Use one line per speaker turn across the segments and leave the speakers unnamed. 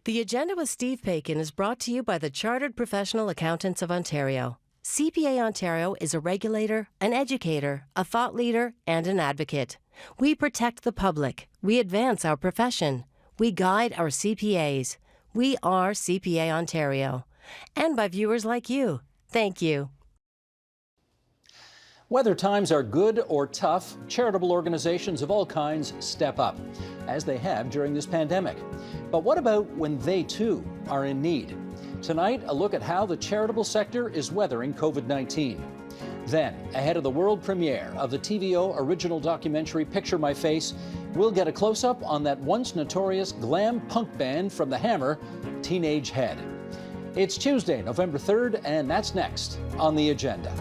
The Agenda with Steve Paikin is brought to you by the Chartered Professional Accountants of Ontario. CPA Ontario is a regulator, an educator, a thought leader, and an advocate. We protect the public. We advance our profession. We guide our CPAs. We are CPA Ontario. And by viewers like you. Thank you.
Whether times are good or tough, charitable organizations of all kinds step up, as they have during this pandemic. But what about when they, too, are in need? Tonight, a look at how the charitable sector is weathering COVID-19. Then, ahead of the world premiere of the TVO original documentary Picture My Face, we'll get a close-up on that once notorious glam punk band from the Hammer, Teenage Head. It's Tuesday, November 3rd, and that's next on The Agenda.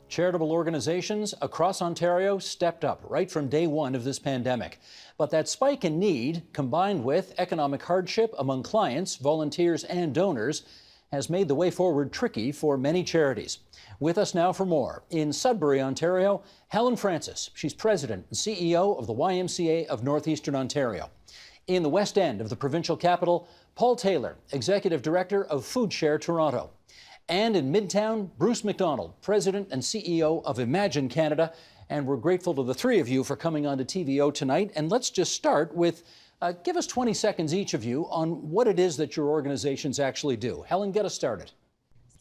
Charitable organizations across Ontario stepped up right from day one of this pandemic. But that spike in need, combined with economic hardship among clients, volunteers, and donors, has made the way forward tricky for many charities. With us now for more, in Sudbury, Ontario, Helen Francis. She's president and CEO of the YMCA of Northeastern Ontario. In the West End of the provincial capital, Paul Taylor, executive director of Food Share Toronto. And in Midtown, Bruce McDonald, president and CEO of Imagine Canada. And we're grateful to the three of you for coming on to TVO tonight. And let's just start with, give us 20 seconds each of you on what it is that your organizations actually do. Helen, get us started.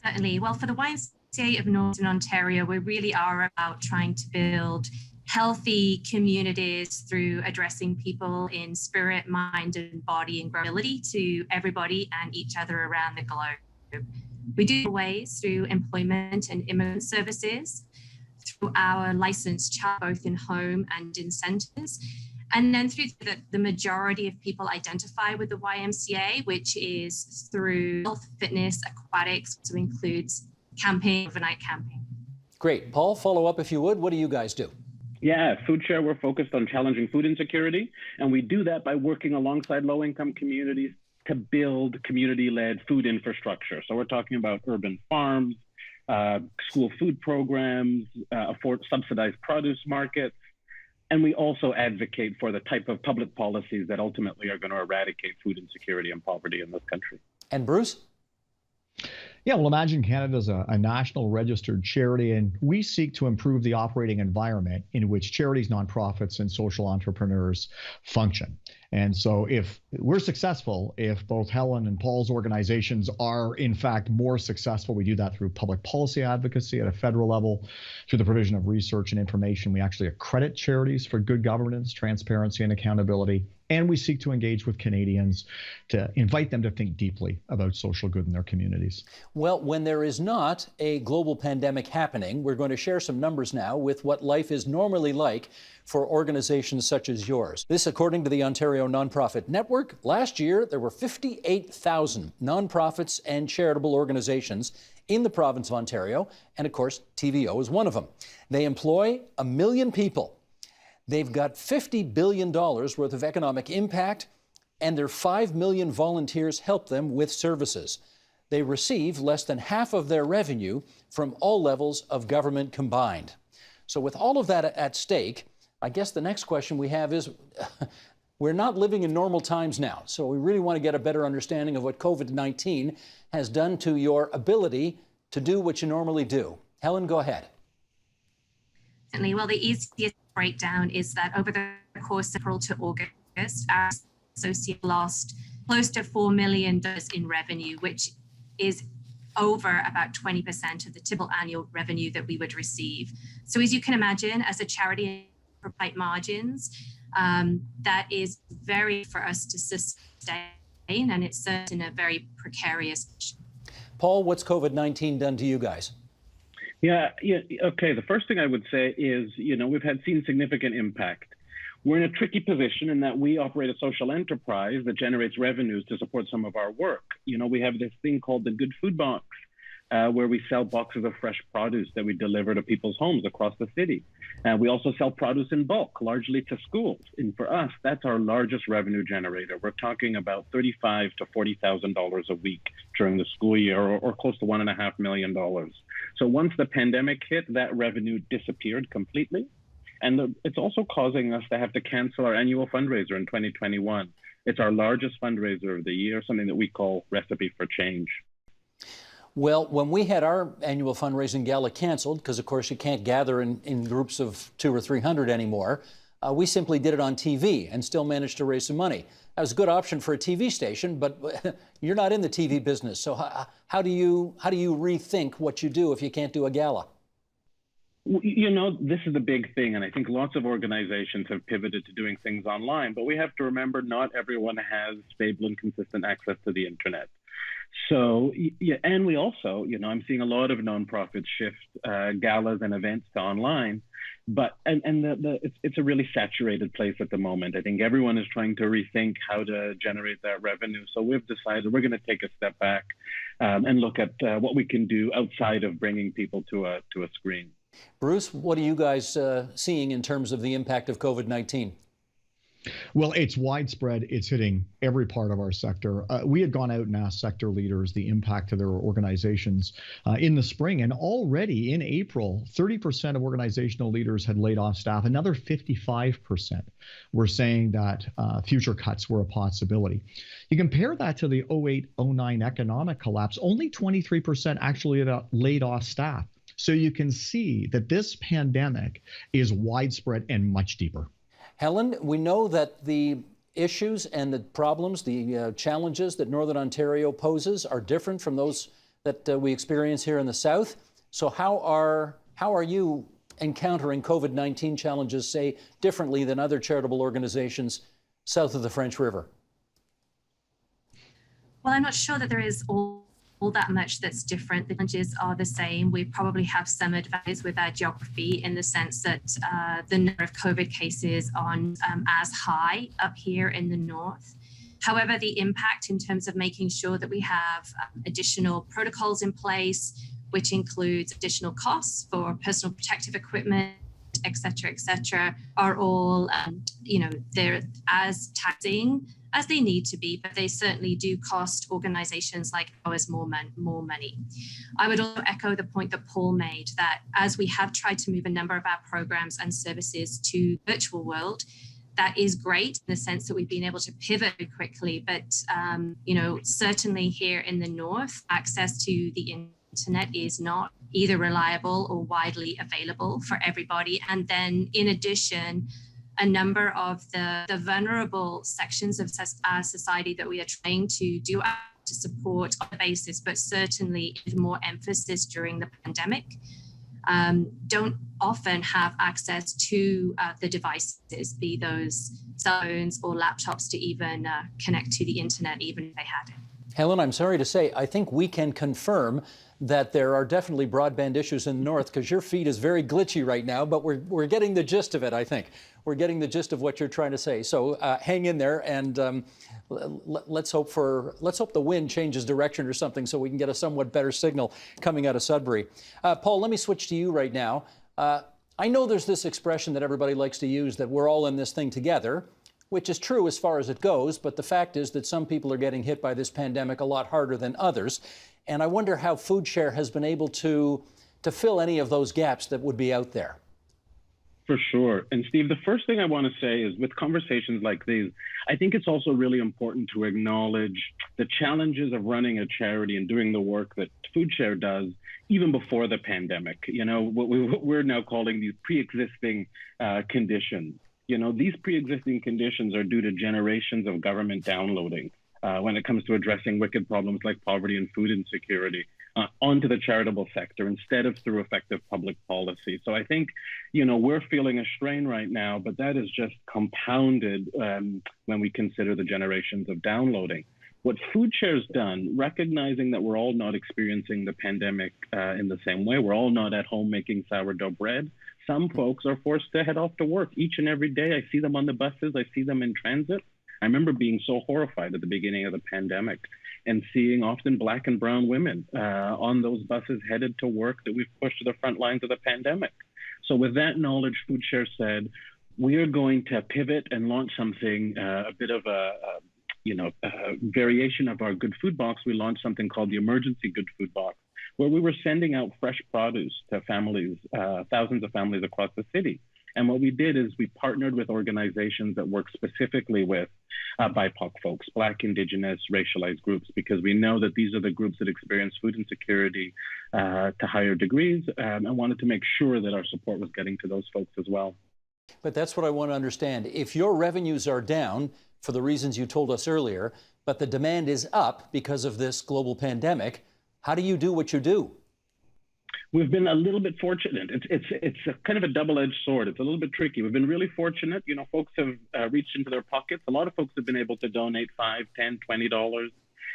Certainly. Well, for the YMCA of Northern Ontario, we really are about trying to build healthy communities through addressing people in spirit, mind, and body, and ability to everybody and each other around the globe. We do ways through employment and immigrant services, through our licensed child, both in home and in centres, and then through the majority of people identify with the YMCA, which is through health, fitness, aquatics, so includes camping, overnight camping.
Great. Paul, follow up if you would. What do you guys do?
Yeah, Food Share, we're focused on challenging food insecurity, and we do that by working alongside low-income communities to build community-led food infrastructure. So we're talking about urban farms, school food programs, subsidized produce markets, and we also advocate for the type of public policies that ultimately are going to eradicate food insecurity and poverty in this country.
And Bruce?
Yeah, well, Imagine Canada is a national registered charity, and we seek to improve the operating environment in which charities, nonprofits, and social entrepreneurs function. And so if we're successful, if both Helen and Paul's organizations are in fact more successful, we do that through public policy advocacy at a federal level, through the provision of research and information. We actually accredit charities for good governance, transparency, and accountability. And we seek to engage with Canadians to invite them to think deeply about social good in their communities.
Well, when there is not a global pandemic happening, we're going to share some numbers now with what life is normally like for organizations such as yours. This, according to the Ontario Nonprofit Network, last year there were 58,000 nonprofits and charitable organizations in the province of Ontario, and of course, TVO is one of them. They employ 1 million people. They've got $50 billion worth of economic impact, and their 5 million volunteers help them with services. They receive less than half of their revenue from all levels of government combined. So with all of that at stake, I guess the next question we have is, we're not living in normal times now, so we really want to get a better understanding of what COVID-19 has done to your ability to do what you normally do. Helen, go ahead.
Certainly. Well, the easiest breakdown is that over the course of April to August, our associate lost close to $4 million in revenue, which is over about 20% of the typical annual revenue that we would receive. So as you can imagine, as a charity for tight margins, that is very for us to sustain, and it's in a very precarious position.
Paul, what's COVID-19 done to you guys?
Yeah. Okay. The first thing I would say is, we've seen significant impact. We're in a tricky position in that we operate a social enterprise that generates revenues to support some of our work. We have this thing called the Good Food Box, where we sell boxes of fresh produce that we deliver to people's homes across the city. We also sell produce in bulk, largely to schools. And for us, that's our largest revenue generator. We're talking about $35,000 to $40,000 a week during the school year, or close to $1.5 million. So once the pandemic hit, that revenue disappeared completely. And it's also causing us to have to cancel our annual fundraiser in 2021. It's our largest fundraiser of the year, something that we call Recipe for Change.
Well, when we had our annual fundraising gala canceled, because of course you can't gather in groups of 200 or 300 anymore, we simply did it on TV and still managed to raise some money. That was a good option for a TV station, but you're not in the TV business. So how do you rethink what you do if you can't do a gala?
You know, this is the big thing, and I think lots of organizations have pivoted to doing things online, but we have to remember not everyone has stable and consistent access to the internet. So, yeah, and we also, I'm seeing a lot of nonprofits shift galas and events to online, but it's a really saturated place at the moment. I think everyone is trying to rethink how to generate that revenue. So we've decided we're going to take a step back and look at what we can do outside of bringing people to a screen.
Bruce, what are you guys seeing in terms of the impact of COVID-19?
Well, it's widespread. It's hitting every part of our sector. We had gone out and asked sector leaders the impact to their organizations in the spring. And already in April, 30% of organizational leaders had laid off staff. Another 55% were saying that future cuts were a possibility. You compare that to the 08-09 economic collapse, only 23% actually laid off staff. So you can see that this pandemic is widespread and much deeper.
Helen, we know that the issues and the problems, the challenges that Northern Ontario poses are different from those that we experience here in the South. So how are you encountering COVID-19 challenges, say, differently than other charitable organizations south of the French River?
Well, I'm not sure that there is all that much that's different. The challenges are the same. We probably have some advantages with our geography in the sense that the number of COVID cases aren't as high up here in the north. However, the impact in terms of making sure that we have additional protocols in place, which includes additional costs for personal protective equipment, et cetera, are all, they're as taxing as they need to be, but they certainly do cost organizations like ours more money. I would also echo the point that Paul made, that as we have tried to move a number of our programs and services to virtual world, that is great in the sense that we've been able to pivot very quickly. But, certainly here in the north, access to the internet is not either reliable or widely available for everybody. And then in addition, a number of the vulnerable sections of our society that we are trying to support on a basis, but certainly with more emphasis during the pandemic, don't often have access to the devices, be those cell phones or laptops, to even connect to the internet, even if they had it.
Helen, I'm sorry to say, I think we can confirm that there are definitely broadband issues in the north, because your feed is very glitchy right now, but we're getting the gist of it, I think. We're getting the gist of what you're trying to say. So hang in there, and let's hope the wind changes direction or something so we can get a somewhat better signal coming out of Sudbury. Paul, let me switch to you right now. I know there's this expression that everybody likes to use, that we're all in this thing together, which is true as far as it goes, but the fact is that some people are getting hit by this pandemic a lot harder than others. And I wonder how FoodShare has been able to fill any of those gaps that would be out there.
For sure. And Steve, the first thing I want to say is, with conversations like these, I think it's also really important to acknowledge the challenges of running a charity and doing the work that FoodShare does even before the pandemic. What we're now calling these pre-existing conditions. These pre-existing conditions are due to generations of government downloading when it comes to addressing wicked problems like poverty and food insecurity onto the charitable sector instead of through effective public policy. So I think, we're feeling a strain right now, but that is just compounded when we consider the generations of downloading. What FoodShare's done, recognizing that we're all not experiencing the pandemic in the same way, we're all not at home making sourdough bread. Some folks are forced to head off to work each and every day. I see them on the buses. I see them in transit. I remember being so horrified at the beginning of the pandemic. and seeing often Black and brown women on those buses headed to work that we've pushed to the front lines of the pandemic. So with that knowledge, FoodShare said, we are going to pivot and launch something, a bit of a variation of our Good Food Box. We launched something called the Emergency Good Food Box, where we were sending out fresh produce to families, thousands of families across the city. And what we did is we partnered with organizations that work specifically with BIPOC folks, Black, Indigenous, racialized groups, because we know that these are the groups that experience food insecurity to higher degrees, and wanted to make sure that our support was getting to those folks as well.
But that's what I want to understand. If your revenues are down for the reasons you told us earlier, but the demand is up because of this global pandemic, how do you do what you do?
We've been a little bit fortunate. It's a kind of a double-edged sword. It's a little bit tricky. We've been really fortunate. You know, folks have reached into their pockets. A lot of folks have been able to donate $5, $10, $20,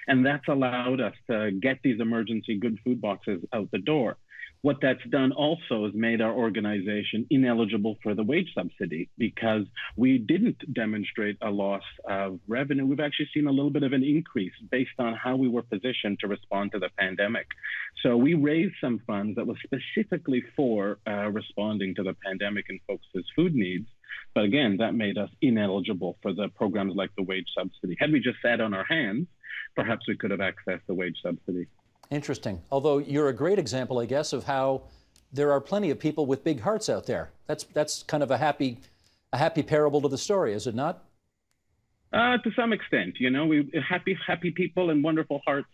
and that's allowed us to get these emergency good food boxes out the door. What that's done also has made our organization ineligible for the wage subsidy because we didn't demonstrate a loss of revenue. We've actually seen a little bit of an increase based on how we were positioned to respond to the pandemic. So we raised some funds that was specifically for responding to the pandemic and folks' food needs. But again, that made us ineligible for the programs like the wage subsidy. Had we just sat on our hands, perhaps we could have accessed the wage subsidy.
Interesting. Although you're a great example, I guess, of how there are plenty of people with big hearts out there. That's kind of a happy parable to the story, is it not?
To some extent, you know, happy people and wonderful hearts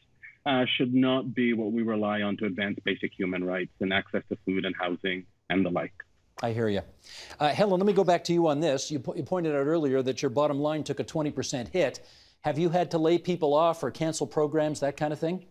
should not be what we rely on to advance basic human rights and access to food and housing and the like.
I hear you. Helen, let me go back to you on this. You pointed out earlier that your bottom line took a 20% hit. Have you had to lay people off or cancel programs, that kind of thing?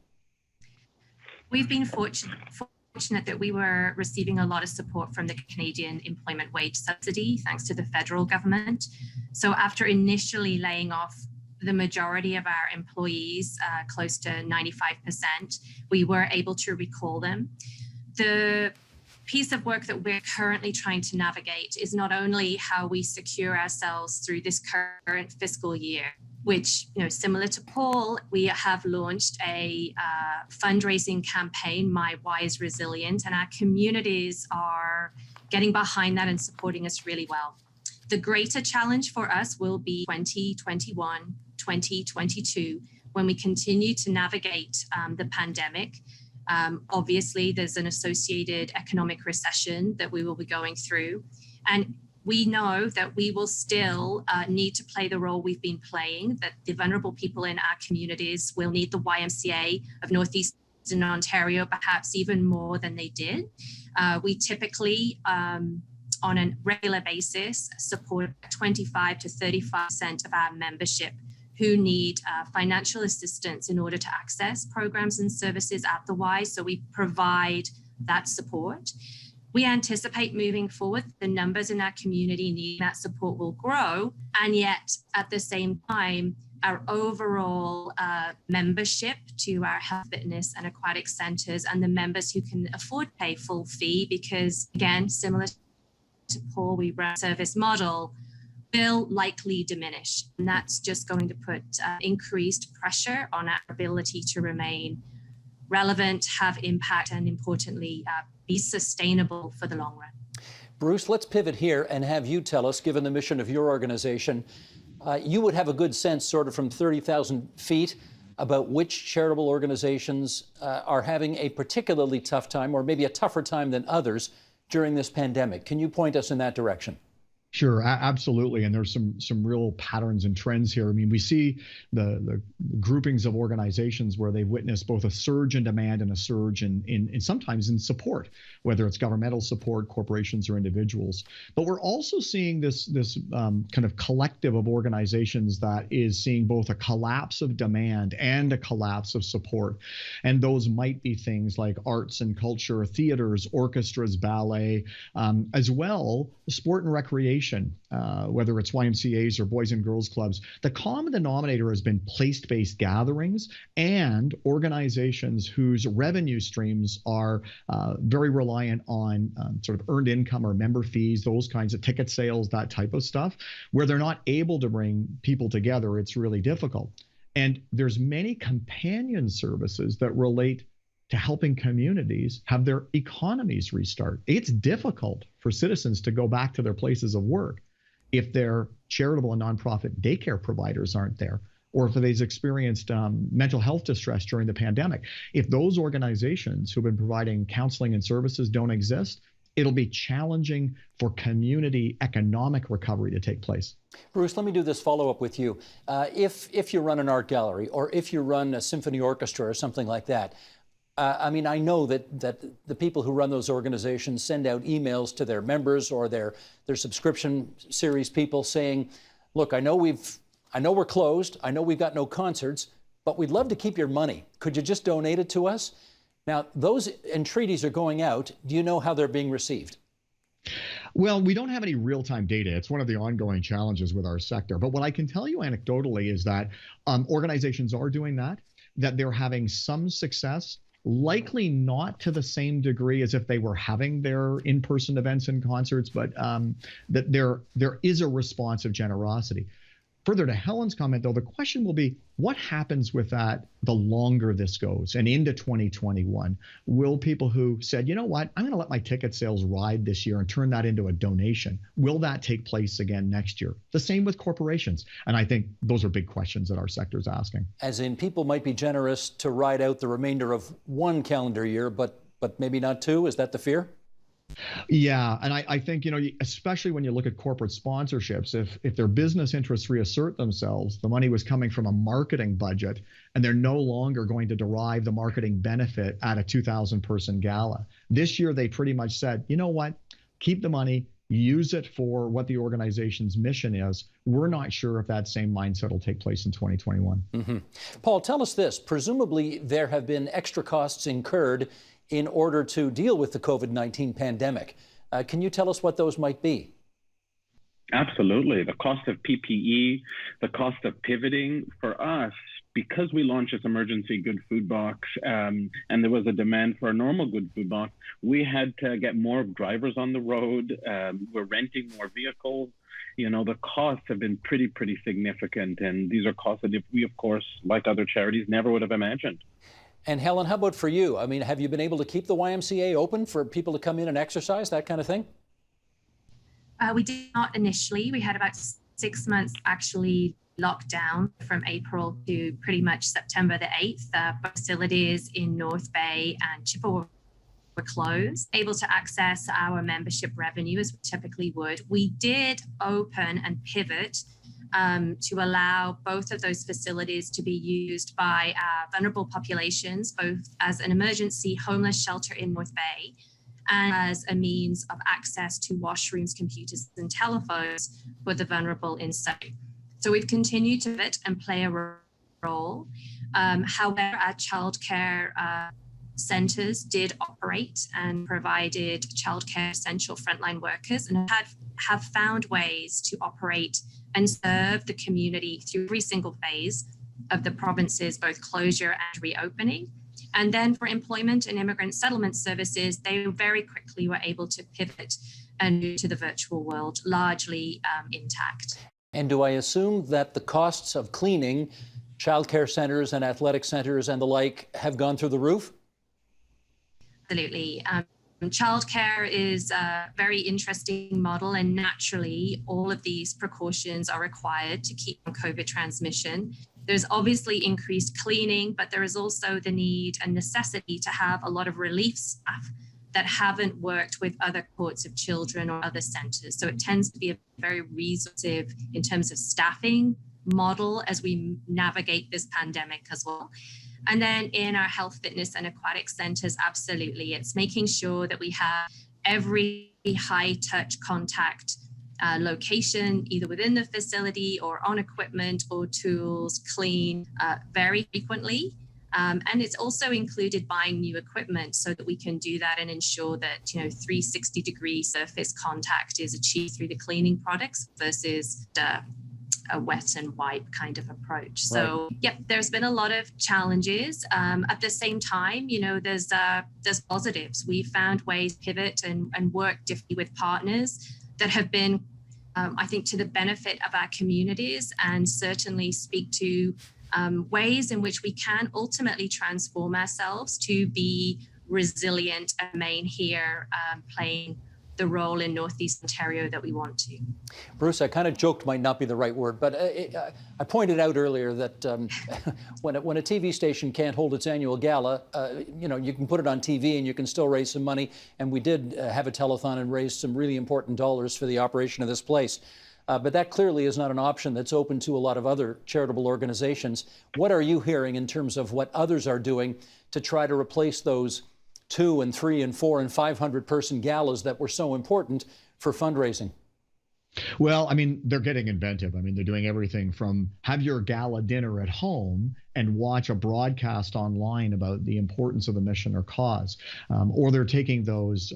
We've been fortunate that we were receiving a lot of support from the Canadian Employment Wage Subsidy, thanks to the federal government. So after initially laying off the majority of our employees, close to 95%, we were able to recall them. The piece of work that we're currently trying to navigate is not only how we secure ourselves through this current fiscal year, which, you know, similar to Paul, we have launched a fundraising campaign, My Why is Resilient, and our communities are getting behind that and supporting us really well. The greater challenge for us will be 2021, 2022, when we continue to navigate the pandemic. Obviously, there's an associated economic recession that we will be going through. And we know that we will still need to play the role we've been playing, that the vulnerable people in our communities will need the YMCA of Northeastern Ontario, perhaps even more than they did. We typically, on a regular basis, support 25 to 35% of our membership who need financial assistance in order to access programs and services at the Y. So we provide that support. We anticipate moving forward, the numbers in our community needing that support will grow. And yet, at the same time, our overall membership to our health, fitness, and aquatic centers and the members who can afford to pay full fee, because again, similar to Paul, we run a service model, will likely diminish. And that's just going to put increased pressure on our ability to remain relevant, have impact, and importantly, be sustainable for the long run.
Bruce, let's pivot here and have you tell us, given the mission of your organization, you would have a good sense sort of from 30,000 feet about which charitable organizations are having a particularly tough time or maybe a tougher time than others during this pandemic. Can you point us in that direction?
Sure, absolutely. And there's some real patterns and trends here. I mean, we see the groupings of organizations where they've witnessed both a surge in demand and a surge in sometimes in support, whether it's governmental support, corporations, or individuals. But we're also seeing this kind of collective of organizations that is seeing both a collapse of demand and a collapse of support. And those might be things like arts and culture, theaters, orchestras, ballet, as well, sport and recreation. Whether it's YMCAs or Boys and Girls Clubs, the common denominator has been place-based gatherings and organizations whose revenue streams are very reliant on sort of earned income or member fees, those kinds of ticket sales, that type of stuff, where they're not able to bring people together. It's really difficult. And there's many companion services that relate to helping communities have their economies restart. It's difficult for citizens to go back to their places of work if their charitable and nonprofit daycare providers aren't there, or if they've experienced mental health distress during the pandemic. If those organizations who've been providing counseling and services don't exist, it'll be challenging for community economic recovery to take place.
Bruce, let me do this follow-up with you. If you run an art gallery, or if you run a symphony orchestra or something like that, I mean, I know that the people who run those organizations send out emails to their members or their subscription series people saying, look, I know we're closed, I know we've got no concerts, but we'd love to keep your money. Could you just donate it to us? Now, those entreaties are going out. Do you know how they're being received?
Well, we don't have any real-time data. It's one of the ongoing challenges with our sector. But what I can tell you anecdotally is that organizations are doing that they're having some success, likely not to the same degree as if they were having their in-person events and concerts, but that there is a response of generosity. Further to Helen's comment, though, the question will be, what happens with that the longer this goes and into 2021? Will people who said, you know what, I'm going to let my ticket sales ride this year and turn that into a donation, will that take place again next year? The same with corporations. And I think those are big questions that our sector is asking. As in, people might be generous to ride out the remainder of one calendar year, but maybe not two. Is that the fear? Yeah, and I think, especially when you look at corporate sponsorships, if their business interests reassert themselves, the money was coming from a marketing budget, and they're no longer going to derive the marketing benefit at a 2,000-person gala. This year, they pretty much said, you know what, keep the money, use it for what the organization's mission is. We're not sure if that same mindset will take place in 2021. Mm-hmm. Paul, tell us this. Presumably, there have been extra costs incurred in order to deal with the COVID-19 pandemic. Can you tell us what those might be?
Absolutely. The cost of PPE, the cost of pivoting. For us, because we launched this emergency good food box and there was a demand for a normal good food box, we had to get more drivers on the road. We're renting more vehicles. The costs have been pretty significant. And these are costs that we, of course, like other charities, never would have imagined. And Helen, how about for you? I mean, have you been able to keep the YMCA open for people to come in and exercise, that kind of thing?
We did not initially. We had about 6 months actually locked down from April to pretty much September the 8th. Facilities in North Bay and Chippewa were closed, able to access our membership revenue as we typically would. We did open and pivot to allow both of those facilities to be used by vulnerable populations, both as an emergency homeless shelter in North Bay and as a means of access to washrooms, computers, and telephones for the vulnerable in situ. So we've continued to pivot and play a role. However, our childcare centres did operate and provided childcare essential frontline workers and have found ways to operate and serve the community through every single phase of the province's both closure and reopening. And then for employment and immigrant settlement services, they very quickly were able to pivot and move to the virtual world, largely intact.
And do I assume that the costs of cleaning childcare centres and athletic centres and the like have gone through the roof?
Absolutely. Childcare is a very interesting model, and naturally, all of these precautions are required to keep on COVID transmission. There's obviously increased cleaning, but there is also the need and necessity to have a lot of relief staff that haven't worked with other cohorts of children or other centres. So it tends to be a very resourceful in terms of staffing model as we navigate this pandemic as well. And then in our health, fitness, and aquatic centres, absolutely, it's making sure that we have every high-touch contact location, either within the facility or on equipment or tools, clean very frequently. And it's also included buying new equipment so that we can do that and ensure that 360-degree surface contact is achieved through the cleaning products versus a wet and wipe kind of approach. So, right. Yep, there's been a lot of challenges. At the same time, there's positives. We found ways to pivot and work differently with partners that have been, I think, to the benefit of our communities and certainly speak to ways in which we can ultimately transform ourselves to be resilient and remain here, playing the role in Northeast Ontario that we want to.
Bruce, I kind of joked might not be the right word, but I pointed out earlier that when a TV station can't hold its annual gala, you can put it on TV and you can still raise some money. And we did have a telethon and raised some really important dollars for the operation of this place. But that clearly is not an option that's open to a lot of other charitable organizations. What are you hearing in terms of what others are doing to try to replace those 2 and 3 and 4 and 500 person galas that were so important for fundraising?
Well, I mean, they're getting inventive. I mean, they're doing everything from have your gala dinner at home and watch a broadcast online about the importance of the mission or cause. Or they're taking those,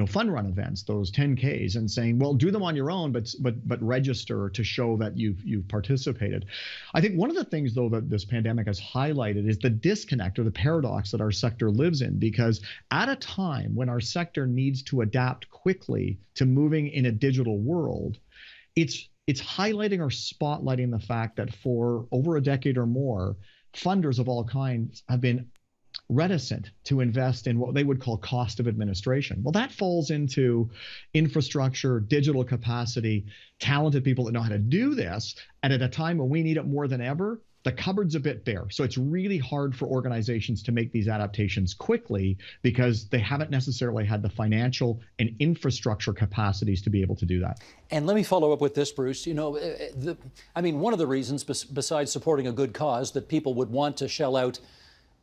fun run events, those 10Ks, and saying, well, do them on your own, but register to show that you've participated. I think one of the things, though, that this pandemic has highlighted is the disconnect or the paradox that our sector lives in, because at a time when our sector needs to adapt quickly to moving in a digital world, it's highlighting or spotlighting the fact that for over a decade or more, funders of all kinds have been reticent to invest in what they would call cost of administration. Well, that falls into infrastructure, digital capacity, talented people that know how to do this. And at a time when we need it more than ever, the cupboard's a bit bare. So it's really hard for organizations to make these adaptations quickly because they haven't necessarily had the financial and infrastructure capacities to be able to do that.
And let me follow up with this, Bruce. One of the reasons besides supporting a good cause that people would want to shell out,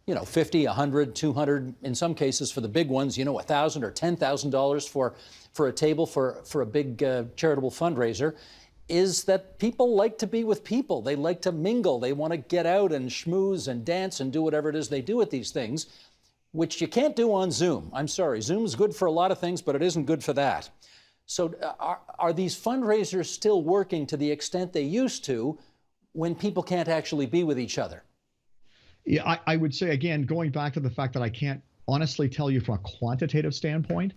$50, $100, $200, in some cases for the big ones, $1,000 or $10,000 for a table for a big charitable fundraiser, is that people like to be with people. They like to mingle. They want to get out and schmooze and dance and do whatever it is they do at these things, which you can't do on Zoom. I'm sorry, Zoom's good for a lot of things, but it isn't good for that. So are these fundraisers still working to the extent they used to when people can't actually be with each other?
Yeah, I would say, again, going back to the fact that I can't honestly tell you from a quantitative standpoint,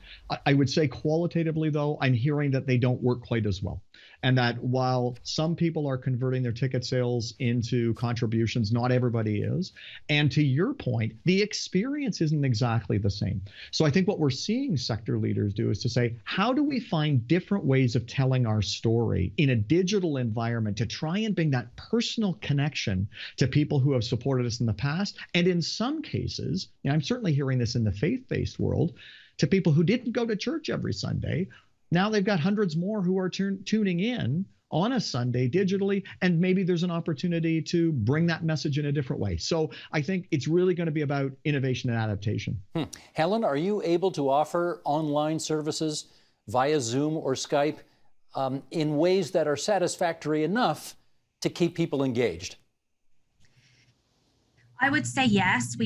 I would say qualitatively, though, I'm hearing that they don't work quite as well. And that while some people are converting their ticket sales into contributions, not everybody is. And to your point, the experience isn't exactly the same. So I think what we're seeing sector leaders do is to say, how do we find different ways of telling our story in a digital environment to try and bring that personal connection to people who have supported us in the past? And in some cases, I'm certainly hearing this in the faith-based world, to people who didn't go to church every Sunday. Now they've got hundreds more who are tuning in on a Sunday digitally, and maybe there's an opportunity to bring that message in a different way. So I think it's really going to be about innovation and adaptation.
Helen, are you able to offer online services via Zoom or Skype in ways that are satisfactory enough to keep people engaged?
I would say yes.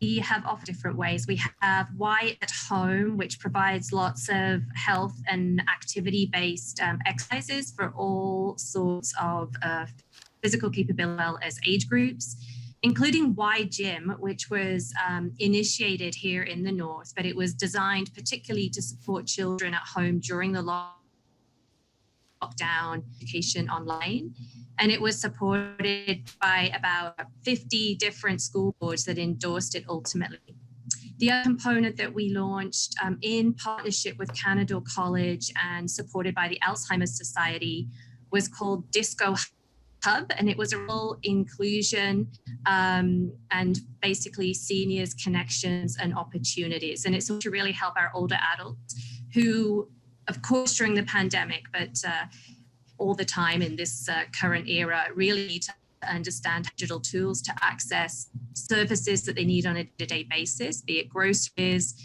We have offered different ways. We have Y at Home, which provides lots of health and activity-based exercises for all sorts of physical capability, as well as age groups, including Y Gym, which was initiated here in the North, but it was designed particularly to support children at home during the lockdown education online. And it was supported by about 50 different school boards that endorsed it ultimately. The other component that we launched in partnership with Canada College and supported by the Alzheimer's Society was called Disco Hub, and it was a real inclusion and basically seniors connections and opportunities. And it's to really help our older adults who, of course, during the pandemic, but all the time in this current era, really need to understand digital tools to access services that they need on a day-to-day basis, be it groceries,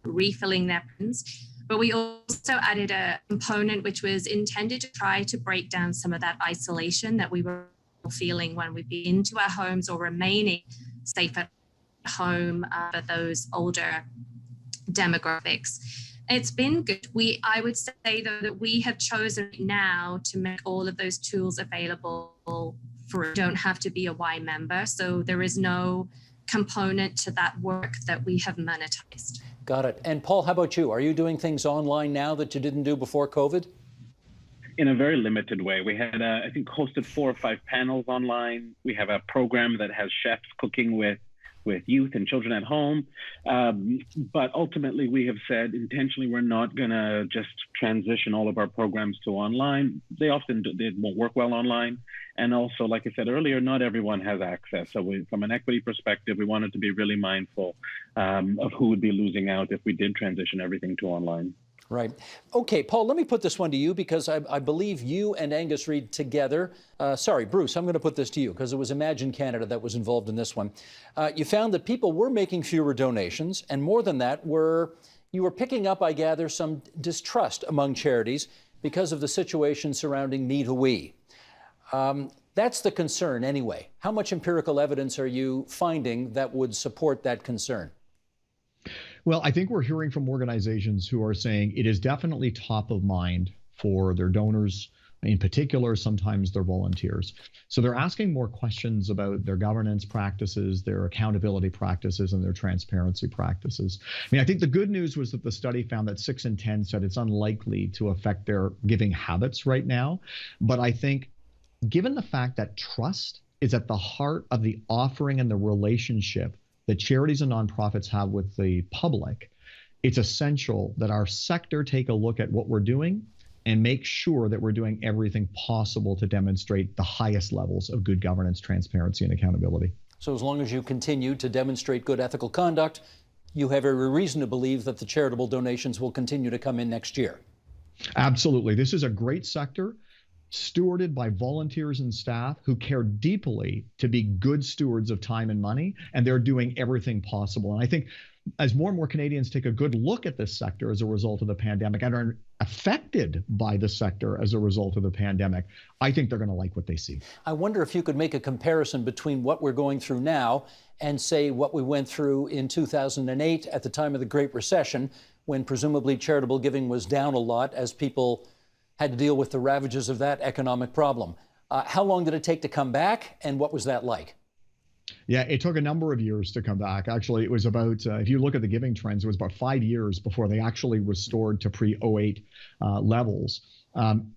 refilling their pens. But we also added a component which was intended to try to break down some of that isolation that we were feeling when we've been into our homes or remaining safe at home for those older demographics. It's been good. I would say, though, that we have chosen now to make all of those tools available for you don't have to be a Y member. So there is no component to that work that we have monetized.
Got it. And Paul, how about you? Are you doing things online now that you didn't do before COVID?
in a very limited way. We had, I think, hosted 4 or 5 panels online. We have a program that has chefs cooking with youth and children at home. But ultimately, we have said intentionally we're not going to just transition all of our programs to online. They won't work well online. And also, like I said earlier, not everyone has access. So from an equity perspective, we wanted to be really mindful of who would be losing out if we did transition everything to online.
Right. Okay, Paul, let me put this one to you because I believe you and Angus Reid together, sorry, Bruce, I'm going to put this to you because it was Imagine Canada that was involved in this one. You found that people were making fewer donations, and more than that, you were picking up, I gather, some distrust among charities because of the situation surrounding Me to We. That's the concern anyway. How much empirical evidence are you finding that would support that concern?
Well, I think we're hearing from organizations who are saying it is definitely top of mind for their donors, in particular, sometimes their volunteers. So they're asking more questions about their governance practices, their accountability practices, and their transparency practices. I mean, I think the good news was that the study found that 6 in 10 said it's unlikely to affect their giving habits right now. But I think given the fact that trust is at the heart of the offering and the relationship that charities and nonprofits have with the public, it's essential that our sector take a look at what we're doing and make sure that we're doing everything possible to demonstrate the highest levels of good governance, transparency, and accountability.
So as long as you continue to demonstrate good ethical conduct, you have every reason to believe that the charitable donations will continue to come in next year.
Absolutely. This is a great sector, stewarded by volunteers and staff who care deeply to be good stewards of time and money, and they're doing everything possible. And I think as more and more Canadians take a good look at this sector as a result of the pandemic and are affected by the sector as a result of the pandemic, I think they're going to like what they see.
I wonder if you could make a comparison between what we're going through now and say what we went through in 2008 at the time of the Great Recession, when presumably charitable giving was down a lot as people had to deal with the ravages of that economic problem. How long did it take to come back, and what was that like?
Yeah, it took a number of years to come back. Actually, it was about, if you look at the giving trends, it was about 5 years before they actually restored to pre-08 levels.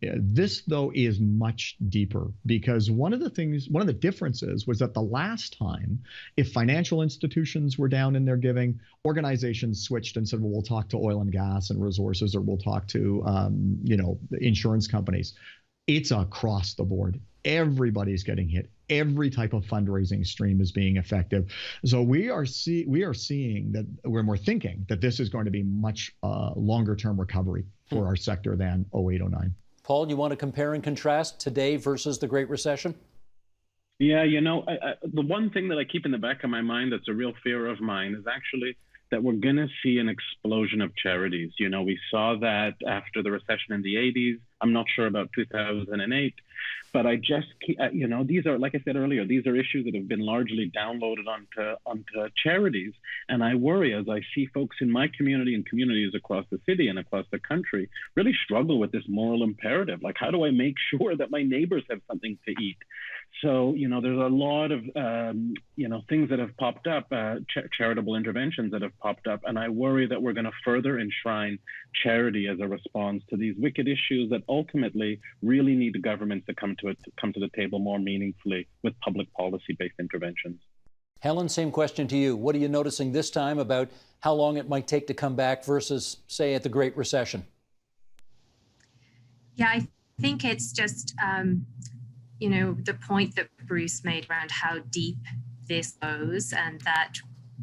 This, though, is much deeper because one of the differences was that the last time, if financial institutions were down in their giving, organizations switched and said, well, we'll talk to oil and gas and resources, or we'll talk to, the insurance companies. It's across the board. Everybody's getting hit. Every type of fundraising stream is being effective. So we are seeing that, when we're thinking that this is going to be much longer term recovery for our sector than 08-09.
Paul, you want to compare and contrast today versus the Great Recession?
Yeah, the one thing that I keep in the back of my mind that's a real fear of mine is actually that we're going to see an explosion of charities. We saw that after the recession in the 80s. I'm not sure about 2008, but I just, these are, like I said earlier, these are issues that have been largely downloaded onto charities. And I worry as I see folks in my community and communities across the city and across the country really struggle with this moral imperative. Like, how do I make sure that my neighbors have something to eat? So, there's a lot of, things that have popped up, charitable interventions that have popped up. And I worry that we're going to further enshrine charity as a response to these wicked issues that ultimately really need the governments to come to the table more meaningfully with public policy-based interventions.
Helen, same question to you. What are you noticing this time about how long it might take to come back versus, say, at the Great Recession?
Yeah, I think it's just, the point that Bruce made around how deep this goes, and that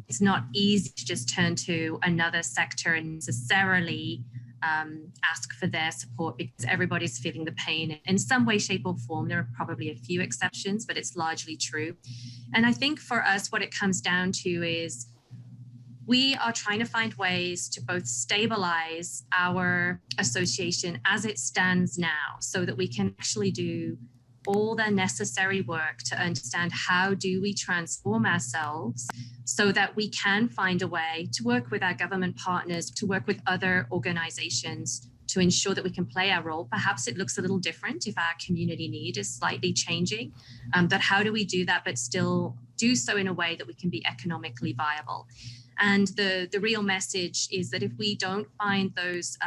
it's not easy to just turn to another sector and necessarily ask for their support, because everybody's feeling the pain in some way, shape, or form. There are probably a few exceptions, but it's largely true. And I think for us, what it comes down to is we are trying to find ways to both stabilize our association as it stands now, so that we can actually do all the necessary work to understand how do we transform ourselves so that we can find a way to work with our government partners, to work with other organizations to ensure that we can play our role. Perhaps it looks a little different if our community need is slightly changing, but how do we do that but still do so in a way that we can be economically viable? And the real message is that if we don't find those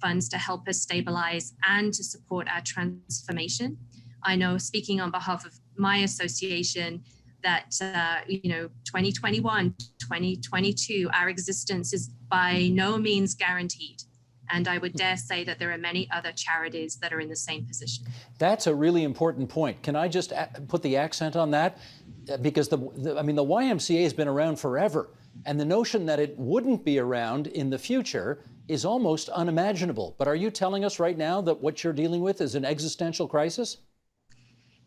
funds to help us stabilize and to support our transformation, I know, speaking on behalf of my association, that 2021, 2022, our existence is by no means guaranteed. And I would dare say that there are many other charities that are in the same position.
That's a really important point. Can I just put the accent on that? Because the YMCA has been around forever, and the notion that it wouldn't be around in the future is almost unimaginable. But are you telling us right now that what you're dealing with is an existential crisis?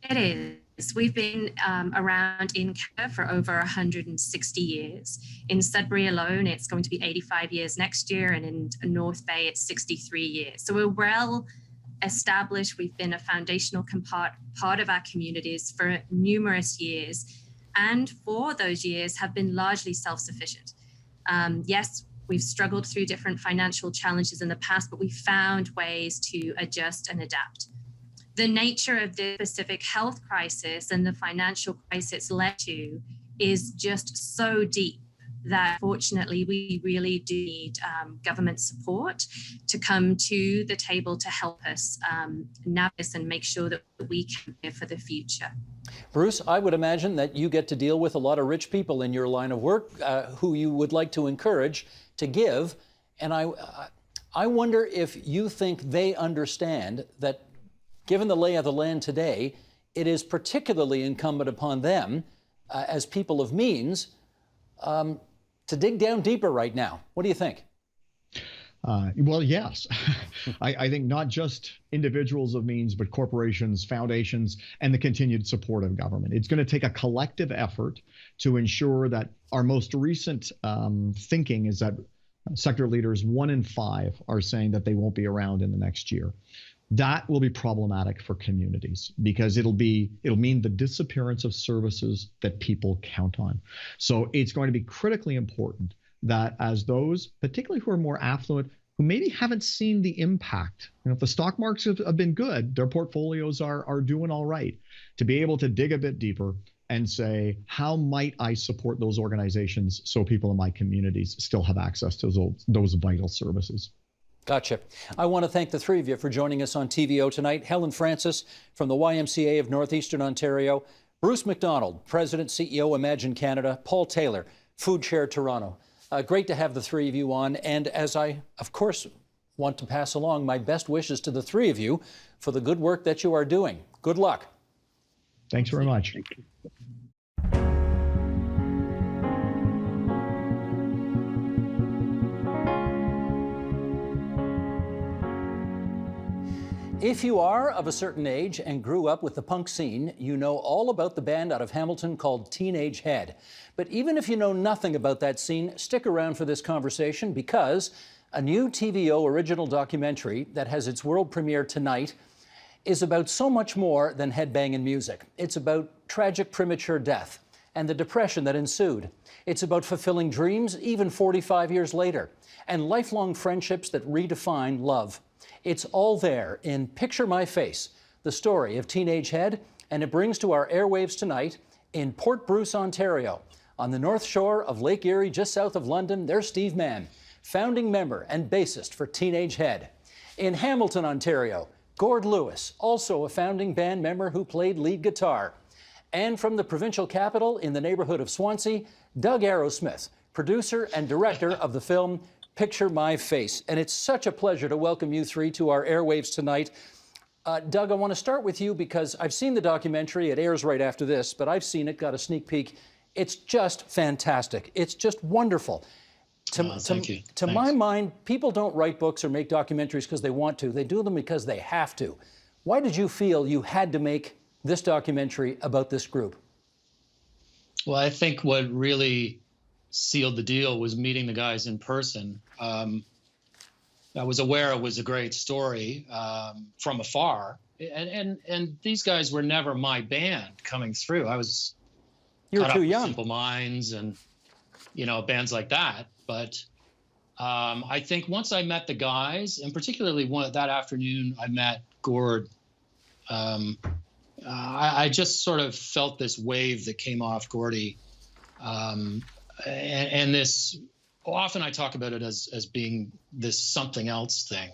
It is. We've been around in Canada for over 160 years. In Sudbury alone, it's going to be 85 years next year, and in North Bay, it's 63 years. So we're well established. We've been a foundational part of our communities for numerous years, and for those years have been largely self-sufficient. Yes, we've struggled through different financial challenges in the past, but we've found ways to adjust and adapt. The nature of the specific health crisis and the financial crisis led to is just so deep that fortunately we really do need government support to come to the table to help us navigate this and make sure that we can prepare for the future.
Bruce, I would imagine that you get to deal with a lot of rich people in your line of work who you would like to encourage to give. And I wonder if you think they understand that, given the lay of the land today, it is particularly incumbent upon them, as people of means, to dig down deeper right now. What do you think?
Well, yes. I think not just individuals of means, but corporations, foundations, and the continued support of government. It's going to take a collective effort to ensure that our most recent thinking is that sector leaders, 1 in 5, are saying that they won't be around in the next year. That will be problematic for communities because it'll mean the disappearance of services that people count on. So it's going to be critically important that as those, particularly who are more affluent, who maybe haven't seen the impact, if the stock markets have been good, their portfolios are doing all right, to be able to dig a bit deeper and say, how might I support those organizations so people in my communities still have access to those vital services?
Gotcha. I want to thank the three of you for joining us on TVO tonight. Helen Francis from the YMCA of Northeastern Ontario, Bruce McDonald, President, CEO, Imagine Canada, Paul Taylor, Food Chair, Toronto. Great to have the three of you on. And as I, of course, want to pass along my best wishes to the three of you for the good work that you are doing. Good luck.
Thanks very much.
Thank you.
If you are of a certain age and grew up with the punk scene, you know all about the band out of Hamilton called Teenage Head. But even if you know nothing about that scene, stick around for this conversation because a new TVO original documentary that has its world premiere tonight is about so much more than headbanging music. It's about tragic premature death and the depression that ensued. It's about fulfilling dreams even 45 years later and lifelong friendships that redefine love. It's all there in Picture My Face, the story of Teenage Head, and it brings to our airwaves tonight in Port Bruce, Ontario. On the north shore of Lake Erie, just south of London, there's Steve Mann, founding member and bassist for Teenage Head. In Hamilton, Ontario, Gord Lewis, also a founding band member who played lead guitar. And from the provincial capital in the neighborhood of Swansea, Doug Arrowsmith, producer and director of the film Picture My Face. And it's such a pleasure to welcome you three to our airwaves tonight. Doug, I want to start with you because I've seen the documentary. It airs right after this, but I've seen it, got a sneak peek. It's just fantastic. It's just wonderful.
Thank you.
To my mind, people don't write books or make documentaries because they want to. They do them because they have to. Why did you feel you had to make this documentary about this group?
Well, I think what really sealed the deal was meeting the guys in person. I was aware it was a great story from afar, and these guys were never my band coming through. I was
too young.
Simple Minds and bands like that. But I think once I met the guys, and particularly that afternoon I met Gord, I just sort of felt this wave that came off Gordy. and this, often I talk about it as being this something else thing,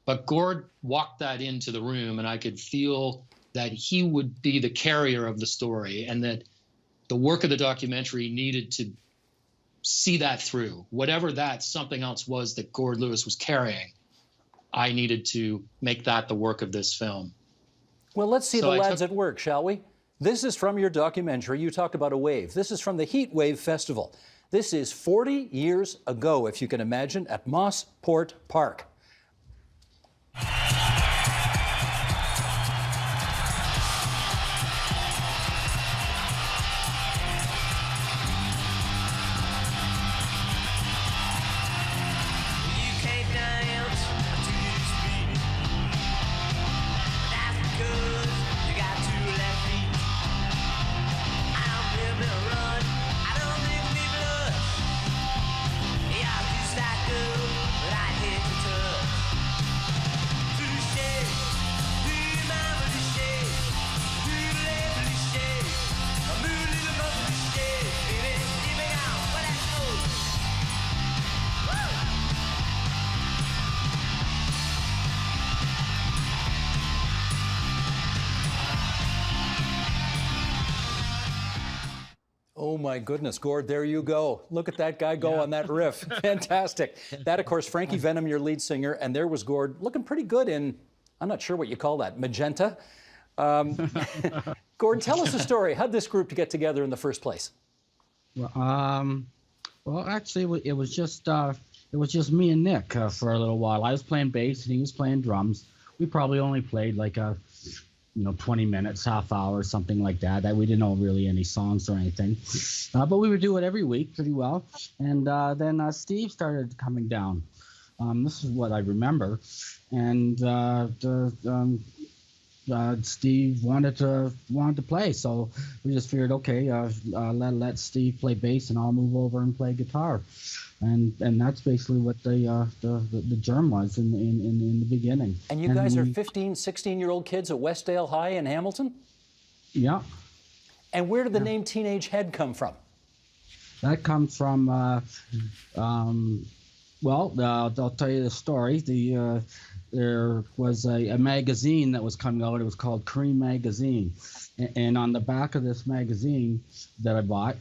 but Gord walked that into the room, and I could feel that he would be the carrier of the story, and that the work of the documentary needed to see that through. Whatever that something else was that Gord Lewis was carrying, I needed to make that the work of this film.
Well, let's see the lads at work, shall we? This is from your documentary. You talked about a wave. This is from the Heat Wave Festival. This is 40 years ago, if you can imagine, at Mossport Park. Oh my goodness, Gord, there you go. Look at that guy go on that riff. Fantastic. That, of course, Frankie Venom, your lead singer, and there was Gord looking pretty good in, I'm not sure what you call that, magenta. Gord, tell us the story. How'd this group get together in the first place?
Well, actually, it was just me and Nick for a little while. I was playing bass and he was playing drums. We probably only played like 20 minutes, half hour, something like that. That we didn't know really any songs or anything, but we would do it every week pretty well. And then Steve started coming down. This is what I remember, and Steve wanted to play, so we just figured, okay, let Steve play bass and I'll move over and play guitar, and that's basically what the germ was in the beginning.
And you guys are 15, 16-year-old kids at Westdale High in Hamilton?
Yeah. And
where did the name Teenage Head come from?
That comes from, well, I'll tell you the story. There was a magazine that was coming out. It was called Cream Magazine. And on the back of this magazine that I bought,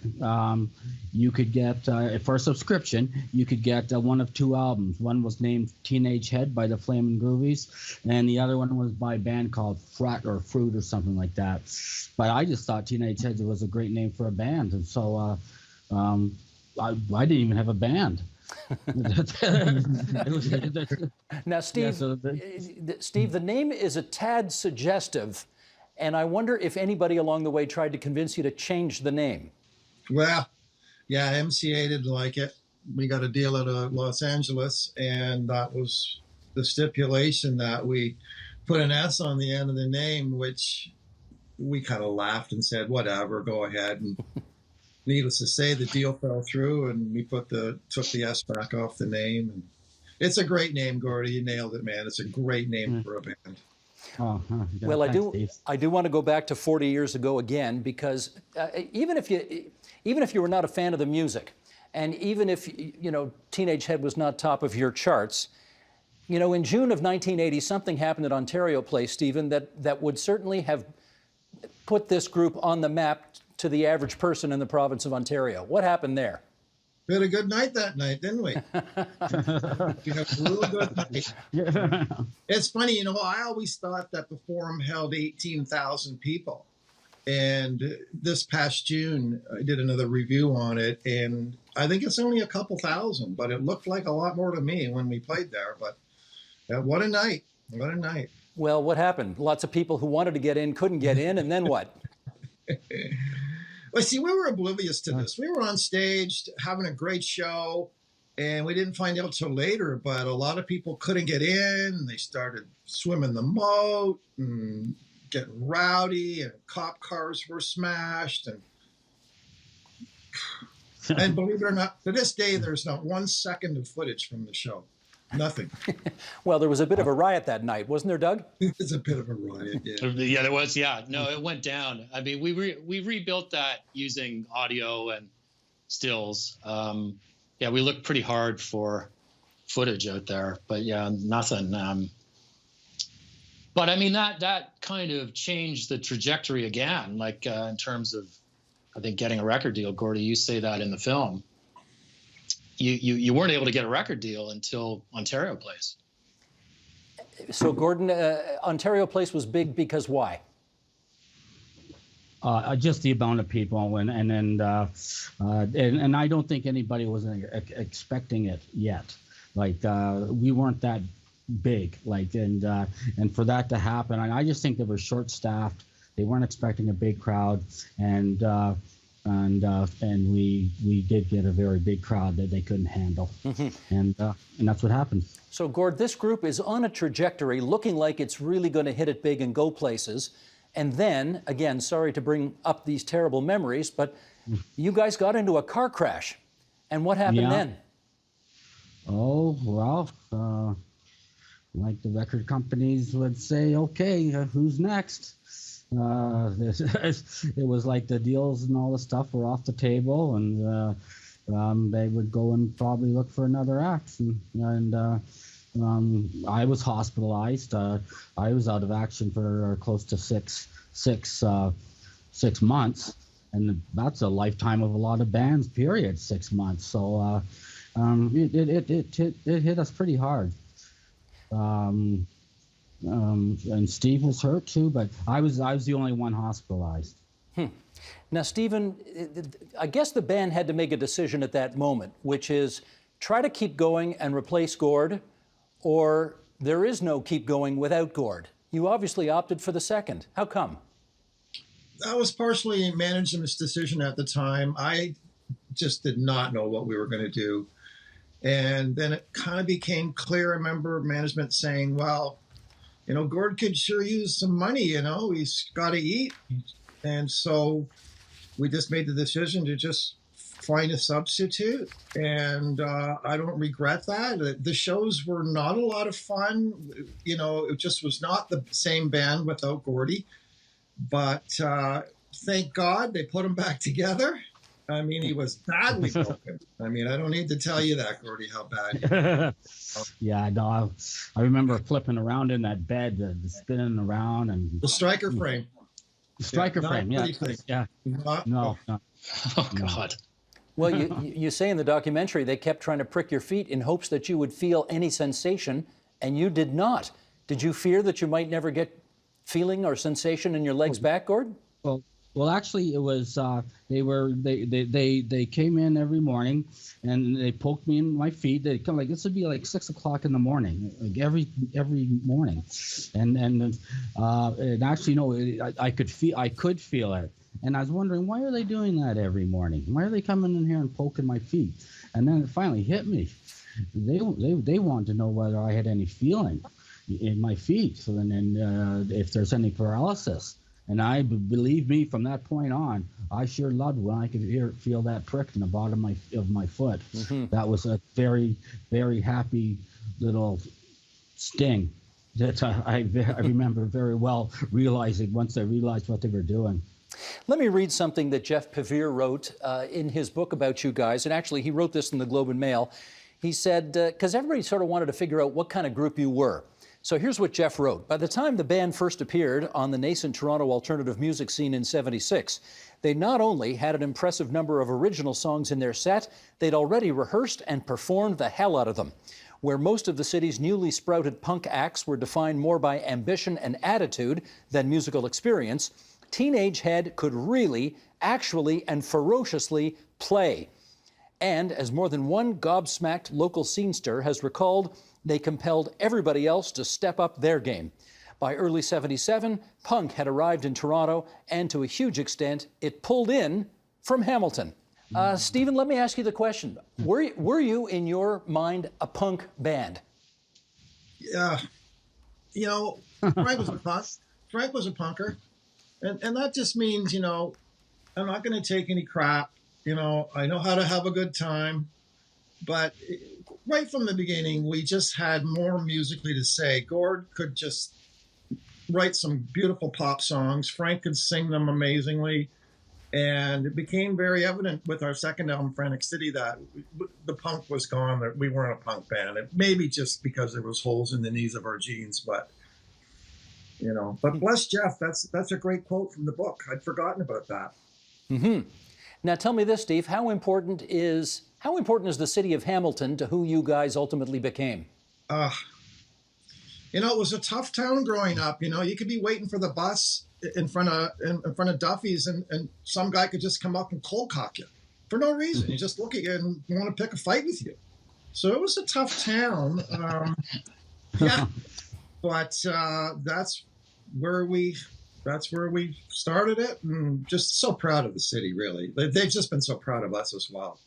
you could get, for a subscription, you could get one of two albums. One was named Teenage Head by the Flamin' Groovies, and the other one was by a band called Frat or Fruit or something like that. But I just thought Teenage Head was a great name for a band. And so I didn't even have a band.
Now, Steve, Steve, the name is a tad suggestive, and I wonder if anybody along the way tried to convince you to change the name.
Well, yeah, MCA didn't like it. We got a deal out of Los Angeles, and that was the stipulation that we put an S on the end of the name, which we kind of laughed and said, whatever, go ahead. And needless to say, the deal fell through, and we took the S back off the name. And it's a great name, Gordy. You nailed it, man. It's a great name for a band.
Oh, yeah,
well,
thanks,
I do want to go back to 40 years ago again, because even if you were not a fan of the music, and even if Teenage Head was not top of your charts, in June of 1980, something happened at Ontario Place, Stephen, that would certainly have put this group on the map to the average person in the province of Ontario. What happened there?
We had a good night that night, didn't we? We had a real good night. It's funny, I always thought that the Forum held 18,000 people. And this past June, I did another review on it, and I think it's only a couple thousand, but it looked like a lot more to me when we played there. But what a night. What a night.
Well, what happened? Lots of people who wanted to get in couldn't get in, and then what?
Well, see, we were oblivious to this. We were on stage having a great show, and we didn't find out till later, but a lot of people couldn't get in. They started swimming the moat and getting rowdy, and cop cars were smashed. And believe it or not, to this day, there's not 1 second of footage from the show. Nothing.
Well, there was a bit of a riot that night, wasn't there, Doug?
It's a bit of a riot, yeah.
Yeah, there was, yeah. No, it went down. I mean, we rebuilt that using audio and stills. Yeah, we looked pretty hard for footage out there, but yeah, nothing. But I mean, that kind of changed the trajectory again, like in terms of, I think, getting a record deal. Gordy, you say that in the film. You weren't able to get a record deal until Ontario Place.
So, Gordon, Ontario Place was big because why?
Just the amount of people, and I don't think anybody was expecting it yet. Like we weren't that big, like, and for that to happen, I just think they were short-staffed. They weren't expecting a big crowd, and we did get a very big crowd that they couldn't handle, and that's what happened.
So, Gord, this group is on a trajectory looking like it's really going to hit it big and go places. And then, again, sorry to bring up these terrible memories, but you guys got into a car crash. And what happened then?
Oh, well, like the record companies would say, okay, who's next? It was like the deals and all the stuff were off the table, and they would go and probably look for another act. And I was hospitalized. I was out of action for close to six months, and that's a lifetime of a lot of bands. Period. 6 months. So it hit us pretty hard. And Steve was hurt too, but I was the only one hospitalized.
Now, Stephen, I guess the band had to make a decision at that moment, which is try to keep going and replace Gord, or there is no keep going without Gord. You obviously opted for the second. How come?
That was partially management's decision at the time. I just did not know what we were going to do. And then it kind of became clear. I remember management saying, well, Gord could sure use some money, he's got to eat. And so we just made the decision to just find a substitute. And I don't regret that. The shows were not a lot of fun. It just was not the same band without Gordy. But thank God they put him back together. I mean, he was badly broken. I mean, I don't need to tell you that, Gordy, how bad.
Yeah, no, I remember flipping around in that bed, spinning around, and
the striker frame.
Striker frame, yeah. No.
Oh, God.
Well, you say in the documentary they kept trying to prick your feet in hopes that you would feel any sensation, and you did not. Did you fear that you might never get feeling or sensation in your legs back, Gord?
Well, actually, it was they came in every morning and they poked me in my feet. They come this would be like 6 o'clock in the morning, like every morning, and actually no, I could feel it, and I was wondering, why are they doing that every morning? Why are they coming in here and poking my feet? And then it finally hit me. They wanted to know whether I had any feeling in my feet, so then if there's any paralysis. And believe me, from that point on, I sure loved when I could feel that prick in the bottom of my foot. That was a very, very happy little sting that I remember very well, realizing once I realized what they were doing.
Let me read something that Jeff Pevere wrote in his book about you guys. And actually, he wrote this in the Globe and Mail. He said, because everybody sort of wanted to figure out what kind of group you were. So here's what Jeff wrote. By the time the band first appeared on the nascent Toronto alternative music scene in '76, they not only had an impressive number of original songs in their set, they'd already rehearsed and performed the hell out of them. Where most of the city's newly sprouted punk acts were defined more by ambition and attitude than musical experience, Teenage Head could really, actually, and ferociously play. And as more than one gobsmacked local scenester has recalled, they compelled everybody else to step up their game. By early '77, punk had arrived in Toronto, and to a huge extent, it pulled in from Hamilton. Stephen, let me ask you the question. Were you, in your mind, a punk band?
Yeah. Frank was a punk. Frank was a punker. And that just means, I'm not going to take any crap. I know how to have a good time. But right from the beginning, we just had more musically to say. Gord could just write some beautiful pop songs. Frank could sing them amazingly. And it became very evident with our second album, Frantic City, that the punk was gone, that we weren't a punk band. It maybe just because there was holes in the knees of our jeans, but but bless Jeff, that's a great quote from the book. I'd forgotten about that.
Mm-hmm. Now tell me this, Steve, how important is the city of Hamilton to who you guys ultimately became?
It was a tough town growing up. You could be waiting for the bus in front of Duffy's, and some guy could just come up and cold cock you for no reason. He just look at you and want to pick a fight with you. So it was a tough town. Yeah, but that's where we started it, and just so proud of the city. Really, they've just been so proud of us as well.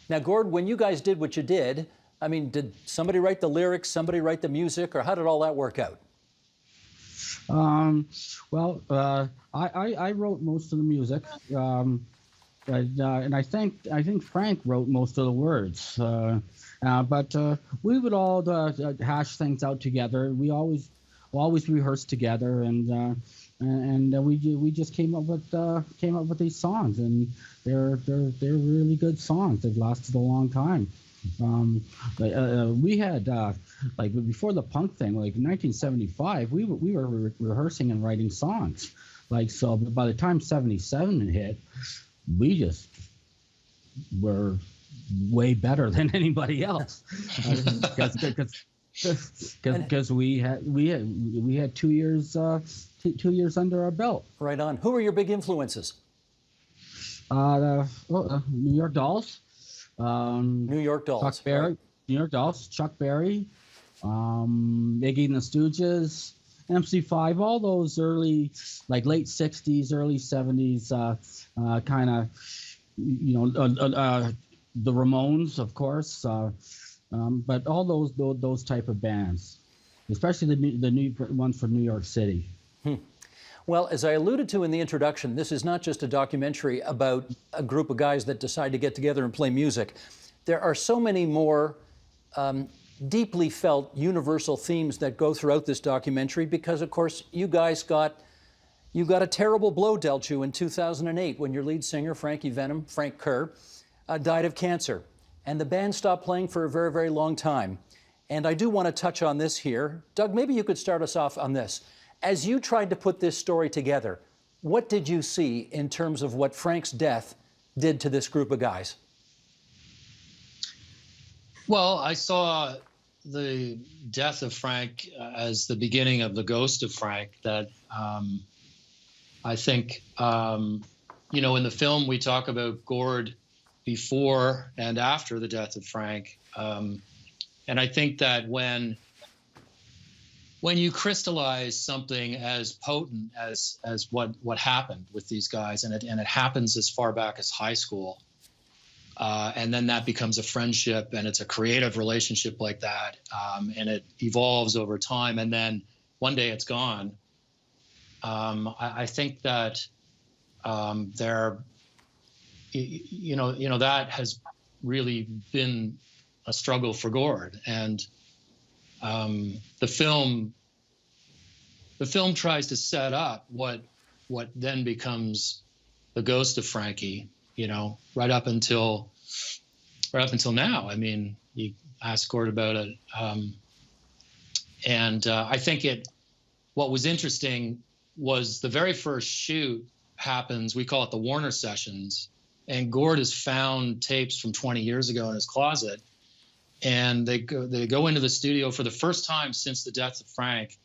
Now, Gord, when you guys did what you did, I mean, did somebody write the lyrics, somebody write the music, or how did all that work out?
Well, I wrote most of the music, and I think Frank wrote most of the words. But we would all hash things out together. We always rehearsed together, and we just came up with these songs, and they're really good songs. They've lasted a long time. We had like before the punk thing, like in 1975, we were rehearsing and writing songs. Like, so by the time 77 hit, we just were way better than anybody else, because we had 2 years 2 years under our belt.
Right on. Who are your big influences?
New York Dolls.
New York Dolls.
Chuck Berry,
right.
New York Dolls, Chuck Berry, Iggy and the Stooges, MC5, all those early, like late 60s, early 70s, kind of, the Ramones, of course, but all those type of bands, especially the new ones from New York City.
Well, as I alluded to in the introduction, this is not just a documentary about a group of guys that decide to get together and play music. There are so many more deeply felt universal themes that go throughout this documentary because, of course, you guys got a terrible blow dealt you in 2008 when your lead singer, Frank Kerr, died of cancer. And the band stopped playing for a very, very long time. And I do want to touch on this here. Doug, maybe you could start us off on this. As you tried to put this story together, what did you see in terms of what Frank's death did to this group of guys?
Well, I saw the death of Frank as the beginning of the ghost of Frank. That I think, in the film we talk about Gord before and after the death of Frank. And I think that when you crystallize something as potent as what happened with these guys, and it happens as far back as high school, and then that becomes a friendship, and it's a creative relationship like that, and it evolves over time, and then one day it's gone. I think that that has really been a struggle for Gord, and the film tries to set up what then becomes the ghost of Frankie, right up until now. I mean, you asked Gord about it, and I think what was interesting was the very first shoot happens. We call it the Warner sessions, and Gord has found tapes from 20 years ago in his closet. And they go into the studio for the first time since the death of Frank,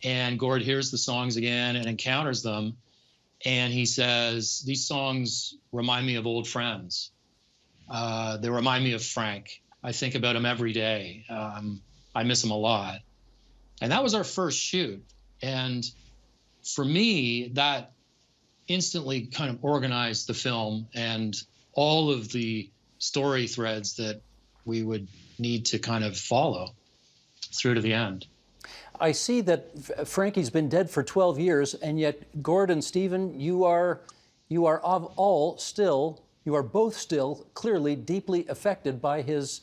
and Gord hears the songs again and encounters them, and he says, "These songs remind me of old friends. They remind me of Frank. I think about him every day. I miss him a lot." And that was our first shoot. And for me, that instantly kind of organized the film and all of the story threads that we would need to kind of follow through to the end.
I see that Frankie's been dead for 12 years, and yet Gord and Stephen, you are both still clearly deeply affected by his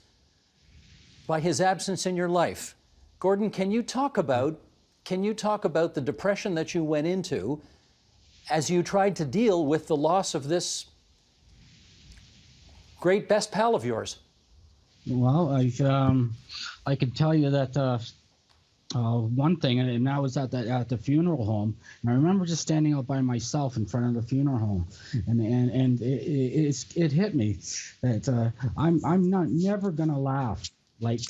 absence in your life. Gordon, can you talk about the depression that you went into as you tried to deal with the loss of this great best pal of yours?
Well, I can tell you that one thing, and I was at the funeral home, and I remember just standing out by myself in front of the funeral home, and it hit me that I'm never gonna laugh like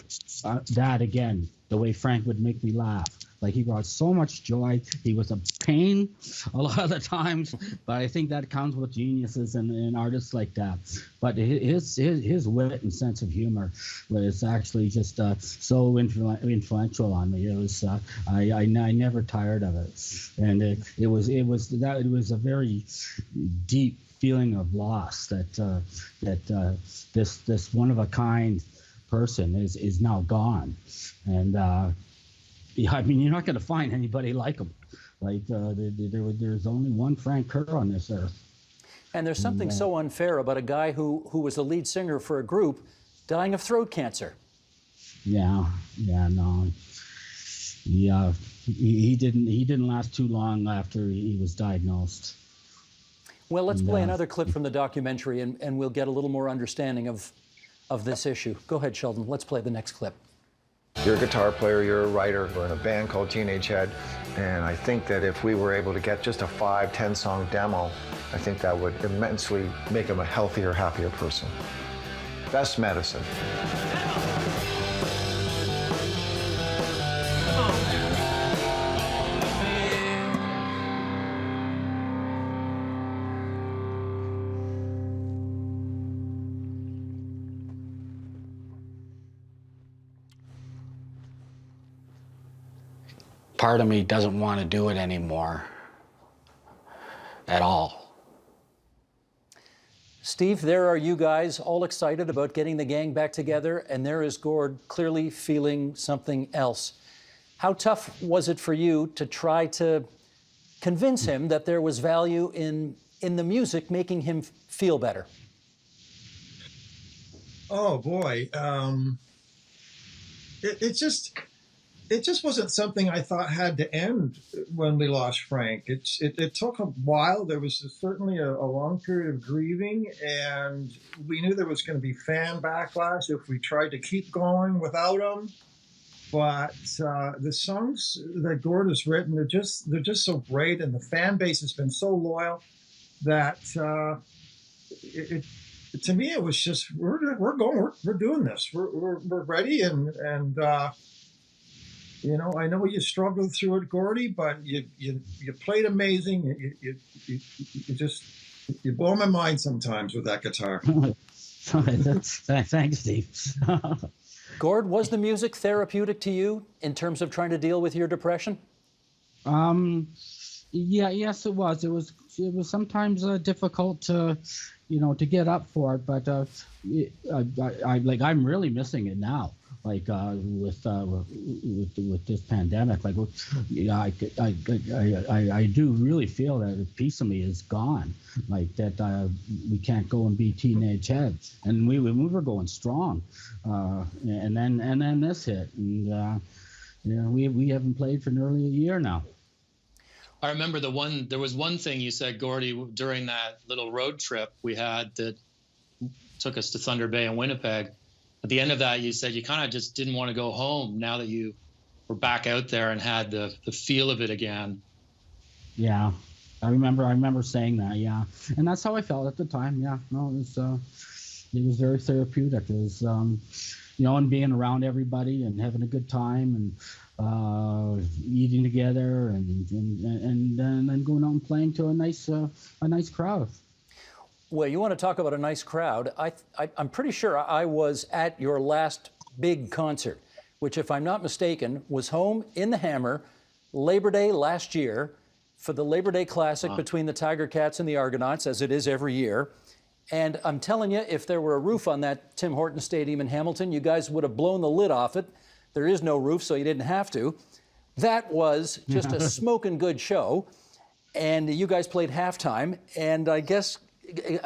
that again, the way Frank would make me laugh. Like, he brought so much joy. He was a pain a lot of the times, but I think that comes with geniuses and artists like that. But his wit and sense of humor was actually just so influential on me. It was I never tired of it, and it was a very deep feeling of loss that this one of a kind person is now gone, and I mean, you're not going to find anybody like him. Like there's only one Frank Kerr on this earth.
And there's something so unfair about a guy who was the lead singer for a group dying of throat cancer.
No. He didn't last too long after he was diagnosed.
Well, let's play another clip from the documentary, and we'll get a little more understanding of this issue. Go ahead, Sheldon. Let's play the next clip.
You're a guitar player, you're a writer. We're in a band called Teenage Head, and I think that if we were able to get just a 5-10 song demo, I think that would immensely make him a healthier, happier person. Best medicine.
Part of me doesn't want to do it anymore at all.
Steve, there are you guys all excited about getting the gang back together, and there is Gord clearly feeling something else. How tough was it for you to try to convince him that there was value in the music making him feel better?
Oh boy, it just wasn't something I thought had to end when we lost Frank. It took a while. There was certainly a long period of grieving, and we knew there was going to be fan backlash if we tried to keep going without him. But the songs that Gord has written, they're just so great, and the fan base has been so loyal that to me it was just we're doing this. We're ready, and you know, I know you struggled through it, Gordy, but you played amazing. You blow my mind sometimes with that guitar.
Thanks, Steve.
Gord, was the music therapeutic to you in terms of trying to deal with your depression?
Yes, it was. It was sometimes difficult to get up for it, but I'm really missing it now. Like with this pandemic, like I do really feel that a piece of me is gone. Like that we can't go and be Teenage Heads, and we were going strong, and then this hit, and we haven't played for nearly a year now.
I remember there was one thing you said, Gordy, during that little road trip we had that took us to Thunder Bay and Winnipeg. At the end of that, you said you kind of just didn't want to go home now that you were back out there and had the feel of it again.
Yeah, I remember saying that. Yeah, and that's how I felt at the time. Yeah, no, it was very therapeutic. It was, and being around everybody and having a good time and eating together and then going out and playing to a nice crowd.
Well, you want to talk about a nice crowd. I'm pretty sure I was at your last big concert, which, if I'm not mistaken, was home in the Hammer, Labor Day last year, for the Labor Day Classic between the Tiger Cats and the Argonauts, as it is every year. And I'm telling you, if there were a roof on that Tim Hortons Stadium in Hamilton, you guys would have blown the lid off it. There is no roof, so you didn't have to. That was just a smoking good show. And you guys played halftime. And I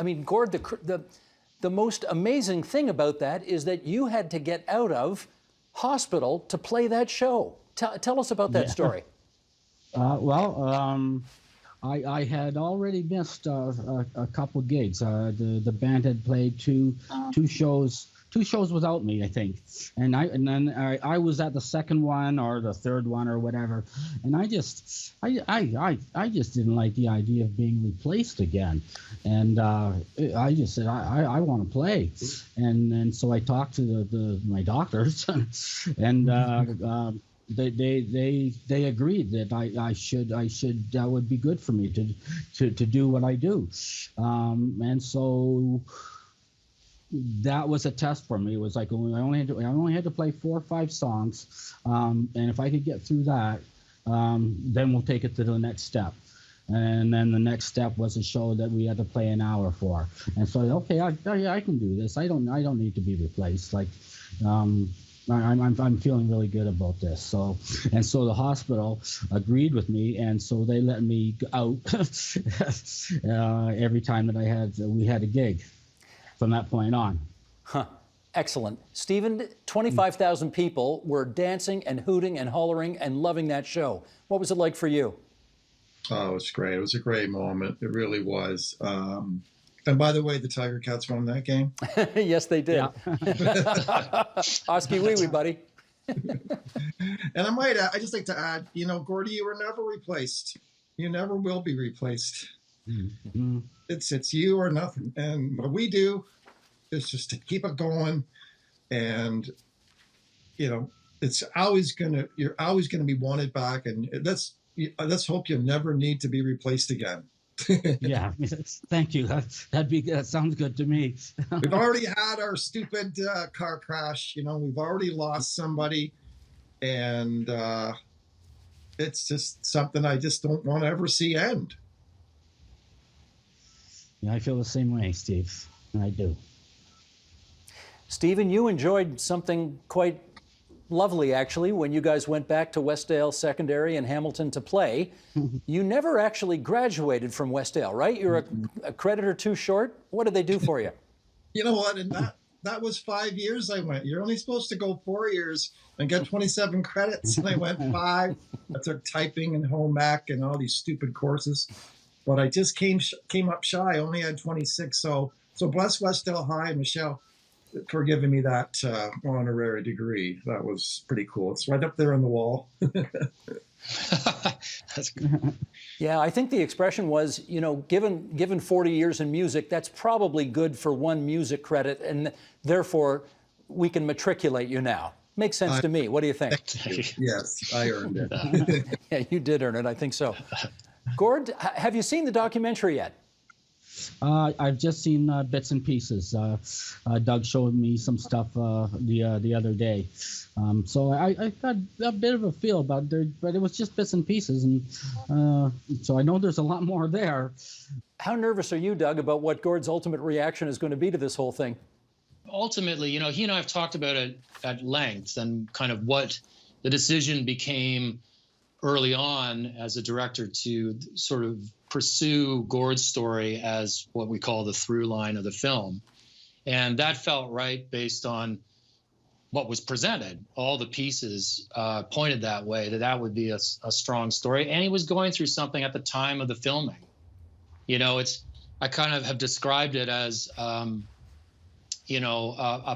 mean, Gord, the most amazing thing about that is that you had to get out of hospital to play that show. Tell us about that story.
I had already missed a couple gigs. The band had played two shows without me, I think, and then I was at the second one or the third one or whatever, and I just didn't like the idea of being replaced again, and I just said I want to play, and so I talked to my doctors, and. They agreed that I should that would be good for me to do what I do, and so that was a test for me. It was like I only had to play 4 or 5 songs, and if I could get through that, then we'll take it to the next step. And then the next step was a show that we had to play an hour for, and so okay, I can do this. I don't need to be replaced. Like. I'm feeling really good about this. So the hospital agreed with me, and so they let me out every time that we had a gig from that point on.
Huh. Excellent. Stephen, 25,000 people were dancing and hooting and hollering and loving that show. What was it like for you?
Oh, it was great. It was a great moment. It really was. And by the way, the Tiger Cats won that game.
Yes, they did.
Yeah.
Oski wee wee, buddy.
And I just like to add, Gordy, you were never replaced. You never will be replaced.
Mm-hmm.
It's you or nothing. And what we do is just to keep it going. And, it's you're always gonna be wanted back. And let's hope you never need to be replaced again.
Yeah, thank you. That sounds good to me.
We've already had our stupid car crash. We've already lost somebody, and it's just something I just don't want to ever see end.
Yeah, I feel the same way, Steve. I do.
Stephen, you enjoyed something quite lovely, actually, when you guys went back to Westdale Secondary in Hamilton to play. You never actually graduated from Westdale, right? You're a credit or 2 short. What did they do for you?
You know what? And that was 5 years I went. You're only supposed to go 4 years and get 27 credits. And I went 5. I took typing and home ec and all these stupid courses. But I just came up shy. I only had 26. So bless Westdale High and Michelle for giving me that honorary degree. That was pretty cool. It's right up there on the wall.
That's good.
Yeah, I think the expression was, given 40 years in music, that's probably good for 1 music credit, and therefore we can matriculate you now. Makes sense to me. What do you think?
Yes, I earned it.
Yeah, you did earn it. I think so. Gord, have you seen the documentary yet?
I've just seen bits and pieces. Doug showed me some stuff the other day, so I got a bit of a feel about it, but it was just bits and pieces, and so I know there's a lot more there.
How nervous are you, Doug, about what Gord's ultimate reaction is going to be to this whole thing?
Ultimately, he and I have talked about it at length and kind of what the decision became early on as a director to sort of pursue Gord's story as what we call the through line of the film. And that felt right based on what was presented. All the pieces pointed that way, that would be a strong story. And he was going through something at the time of the filming. I kind of have described it as, a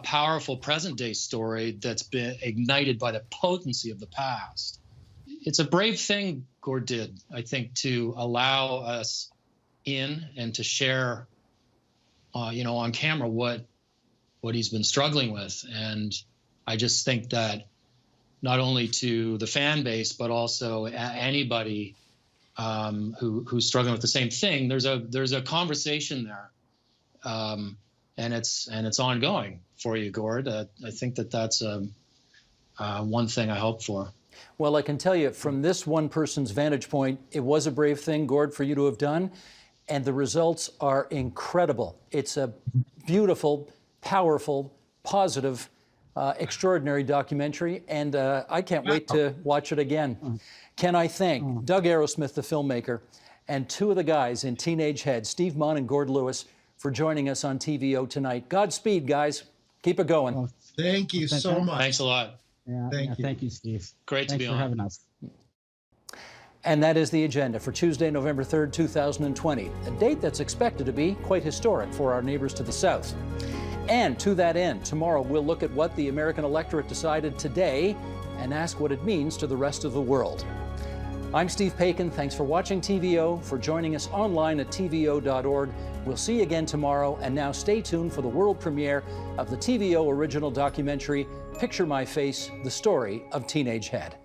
powerful present day story that's been ignited by the potency of the past. It's a brave thing Gord did, I think, to allow us in and to share, on camera what he's been struggling with. And I just think that not only to the fan base, but also anybody who's struggling with the same thing, there's a conversation there, and it's ongoing for you, Gord. I think that's one thing I hope for.
Well, I can tell you from this one person's vantage point, it was a brave thing, Gord, for you to have done, and the results are incredible. It's a beautiful, powerful, positive, extraordinary documentary, and I can't wait to watch it again. Can I thank Doug Aerosmith, the filmmaker, and 2 of the guys in Teenage Head, Steve Munn and Gord Lewis, for joining us on TVO tonight. Godspeed, guys. Keep it going.
Thank you so much.
Thanks a lot.
Thank you, Steve.
Great to be on.
Thanks for having us.
And that is the agenda for Tuesday, November 3rd, 2020, a date that's expected to be quite historic for our neighbors to the south. And to that end, tomorrow we'll look at what the American electorate decided today and ask what it means to the rest of the world. I'm Steve Paikin. Thanks for watching TVO, for joining us online at tvo.org. We'll see you again tomorrow, and now stay tuned for the world premiere of the TVO original documentary, Picture My Face, the story of Teenage Head.